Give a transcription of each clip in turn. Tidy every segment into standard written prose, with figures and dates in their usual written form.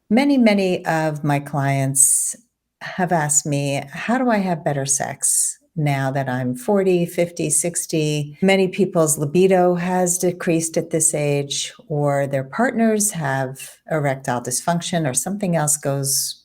Many of my clients have asked me, how do I have better sex now that I'm 40, 50, 60? Many people's libido has decreased at this age, or their partners have erectile dysfunction, or something else goes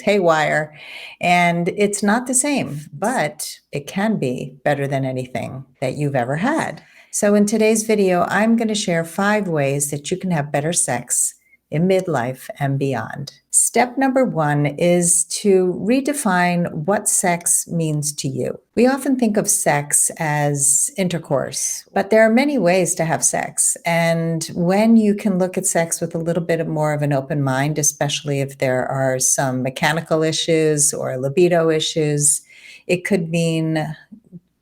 haywire, and it's not the same, but it can be better than anything that you've ever had. So in today's video, I'm going to share 5 ways that you can have better sex in midlife and beyond. Step number 1 is to redefine what sex means to you. We often think of sex as intercourse, but there are many ways to have sex. And when you can look at sex with a little bit more of an open mind, especially if there are some mechanical issues or libido issues, it could mean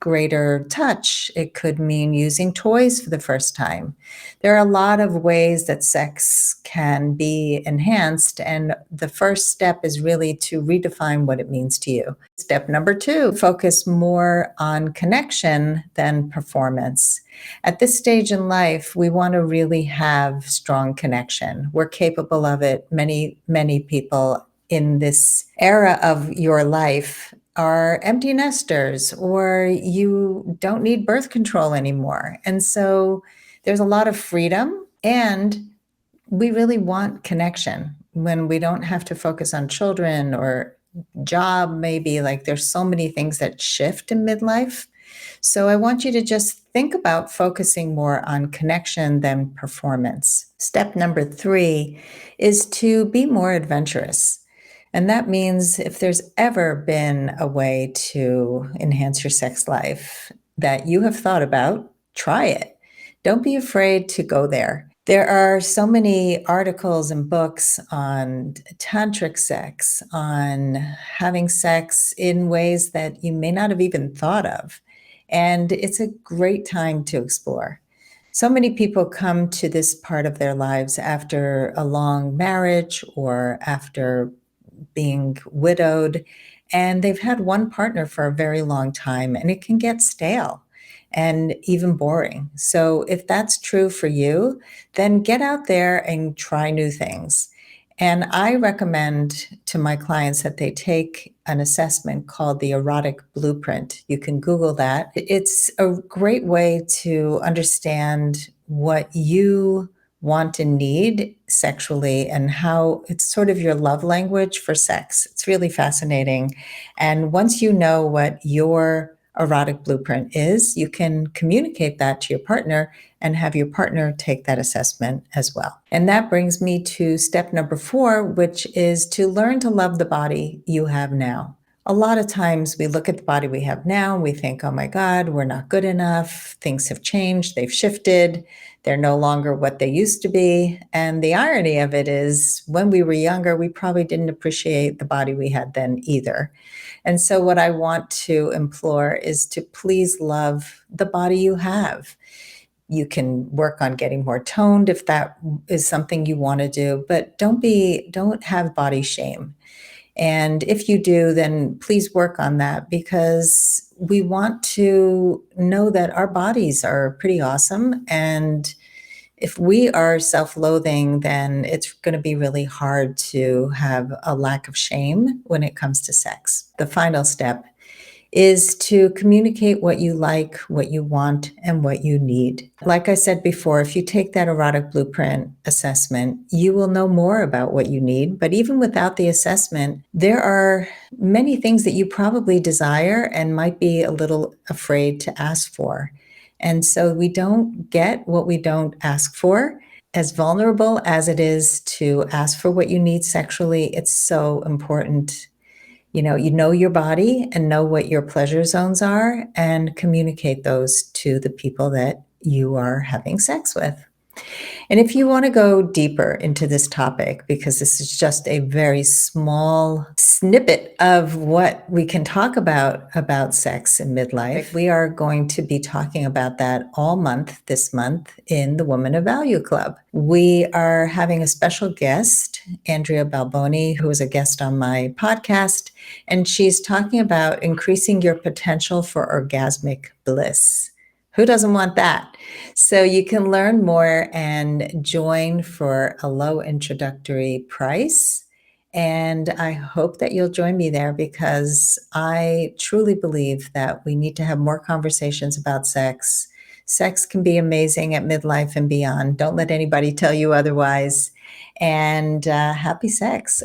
greater touch. It could mean using toys for the first time. There are a lot of ways that sex can be enhanced, and the first step is really to redefine what it means to you. Step number 2, focus more on connection than performance. At this stage in life, we want to really have strong connection. We're capable of it. Many people in this era of your life are empty nesters, or you don't need birth control anymore. And so there's a lot of freedom, and we really want connection when we don't have to focus on children or job, maybe. Like, there's so many things that shift in midlife. So I want you to just think about focusing more on connection than performance. Step number 3 is to be more adventurous. And that means if there's ever been a way to enhance your sex life that you have thought about, try it. Don't be afraid to go there. There are so many articles and books on tantric sex, on having sex in ways that you may not have even thought of. And it's a great time to explore. So many people come to this part of their lives after a long marriage or after being widowed, and they've had one partner for a very long time, and it can get stale and even boring. So if that's true for you, then get out there and try new things. And I recommend to my clients that they take an assessment called the Erotic Blueprint. You can Google that. It's a great way to understand what you want and need sexually and how it's sort of your love language for sex. It's really fascinating. And once you know what your erotic blueprint is, you can communicate that to your partner and have your partner take that assessment as well. And that brings me to step number 4, which is to learn to love the body you have now. A lot of times we look at the body we have now and we think, oh my God, we're not good enough. Things have changed. They've shifted. They're no longer what they used to be. And the irony of it is, when we were younger, we probably didn't appreciate the body we had then either. And so what I want to implore is to please love the body you have. You can work on getting more toned if that is something you want to do, but don't have body shame. And if you do, then please work on that, because we want to know that our bodies are pretty awesome. And if we are self-loathing, then it's going to be really hard to have a lack of shame when it comes to sex. The final step is to communicate what you like, what you want, and what you need. Like I said before, if you take that erotic blueprint assessment, you will know more about what you need. But even without the assessment, there are many things that you probably desire and might be a little afraid to ask for. And so we don't get what we don't ask for. As vulnerable as it is to ask for what you need sexually, it's so important. You know your body and know what your pleasure zones are, and communicate those to the people that you are having sex with. And if you want to go deeper into this topic, because this is just a very small snippet of what we can talk about sex in midlife, we are going to be talking about that all month this month in the Woman of Value Club. We are having a special guest, Andrea Balboni, who is a guest on my podcast, and she's talking about increasing your potential for orgasmic bliss. Who doesn't want that? So you can learn more and join for a low introductory price. And I hope that you'll join me there because I truly believe that we need to have more conversations about sex. Sex can be amazing at midlife and beyond. Don't let anybody tell you otherwise. And happy sex.